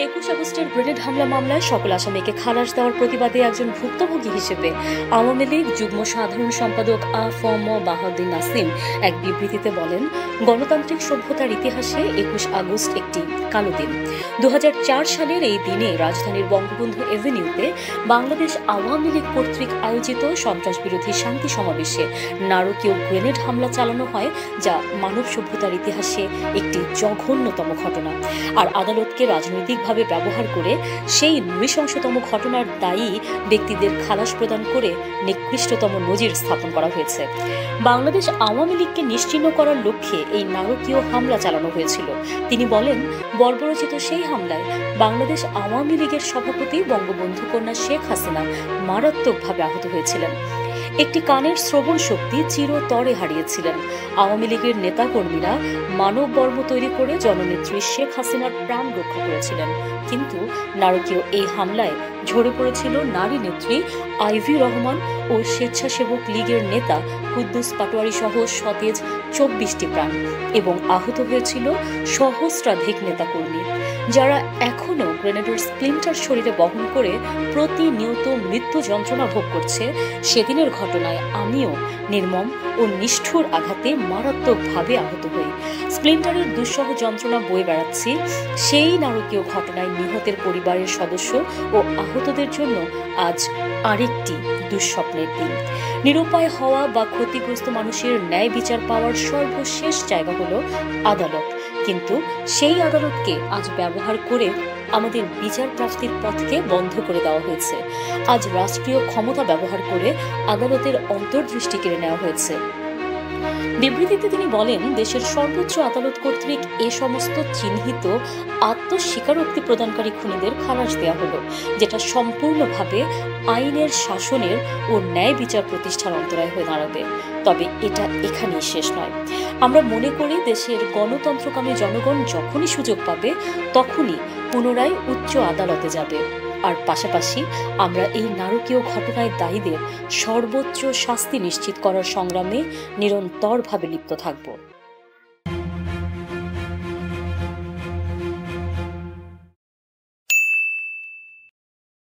21 আগস্টের গ্রেনেড হামলা মামলায় সকল আসামিকে খালাস দেওয়ার প্রতিবাদে একজন ভুক্তভোগী হিসেবে আওয়ামী লীগ যুগ্ম সাধারণ সম্পাদক আ.ফ.ম. বাহাউদ্দিন নাসিম এক বিবৃতিতে বলেন, গণতান্ত্রিক সভ্যতার ইতিহাসে 21 আগস্ট একটি কালো দিন। 2004 সালের এই দিনে রাজধানীর বঙ্গবন্ধু এভিনিউতে বাংলাদেশ আওয়ামী লীগ কর্তৃক আয়োজিত সন্ত্রাসবিরোধী শান্তি সমাবেশে নারকীয় গ্রেনেড হামলা চালানো হয়, যা মানব সভ্যতার ইতিহাসে একটি জঘন্যতম ঘটনা। আর আদালতকে রাজনৈতিকভাবে ব্যবহার করে সেই নৃশংসতম ঘটনার দায়ী ব্যক্তিদের খালাস প্রদান করে নিকৃষ্টতম নজির স্থাপন করা হয়েছে। বাংলাদেশ আওয়ামী লীগকে নিশ্চিহ্ন করার লক্ষ্যে এই নারকীয় হামলা চালানো হয়েছিল। তিনি বলেন, বর্বরচিত সেই হামলায় বাংলাদেশ আওয়ামী লীগের সভাপতি বঙ্গবন্ধু কন্যা শেখ হাসিনা মারাত্মকভাবে আহত হয়েছিলেন। একটি কানের শ্রবণ শক্তি চিরতরে হারিয়েছিলেন। আওয়ামী লীগের নেতাকর্মীরা মানব বর্ম তৈরি করে জননেত্রী শেখ হাসিনার প্রাণ রক্ষা করেছিলেন, কিন্তু নারকীয় এই হামলায় ঝরে পড়েছিল নারী নেত্রী আইভি রহমান ও স্বেচ্ছাসেবক লীগের নেতা কুদ্দুস পাটোয়ারি সহ সতেজ 24টি প্রাণ, এবং আহত হয়েছিল সহস্রাধিক নেতাকর্মী, যারা এখনও গ্রেনেডের স্প্লিন্টার শরীরে বহন করে প্রতিনিয়ত মৃত্যু যন্ত্রণা ভোগ করছে। সেদিনের ঘটনায় আমিও নির্মম ও নিষ্ঠুর আঘাতে মারাত্মকভাবে আহত হই। স্প্লিন্টারের দুঃসহ যন্ত্রণা বয়ে বেড়াচ্ছি। সেই নারকীয় ঘটনায় নিহতের পরিবারের সদস্য ও আহতদের জন্য আজ আরেকটি দুঃস্বপ্নের দিন। নিরুপায় হওয়া বা ক্ষতিগ্রস্ত মানুষের ন্যায় বিচার পাওয়ার সর্বশেষ জায়গা হলো আদালত, কিন্তু সেই আদালতকে আজ ব্যবহার করে আমাদের বিচার প্রাপ্তির পথকে বন্ধ করে দেওয়া হয়েছে। আজ রাষ্ট্রীয় ক্ষমতা ব্যবহার করে আদালতের অন্তর্দৃষ্টি কেড়ে নেওয়া হয়েছে। বিবৃতিতে তিনি বলেন, দেশের সর্বোচ্চ আদালত কর্তৃক এ সমস্ত চিহ্নিত আত্মস্বীকারোক্তি প্রদানকারী খুনিদের খালাস দেওয়া হলো, যেটা সম্পূর্ণভাবে আইনের শাসনের ও ন্যায় বিচার প্রতিষ্ঠার অন্তরায় হয়ে দাঁড়াবে। তবে এটা এখানেই শেষ নয়। আমরা মনে করি দেশের গণতন্ত্রকামী জনগণ যখনই সুযোগ পাবে তখনই পুনরায় উচ্চ আদালতে যাবে। আর পাশাপাশি আমরা এই নারকীয় ঘটনায় দায়ীদের সর্বোচ্চ শাস্তি নিশ্চিত করার সংগ্রামে নিরন্তরভাবে লিপ্ত থাকব।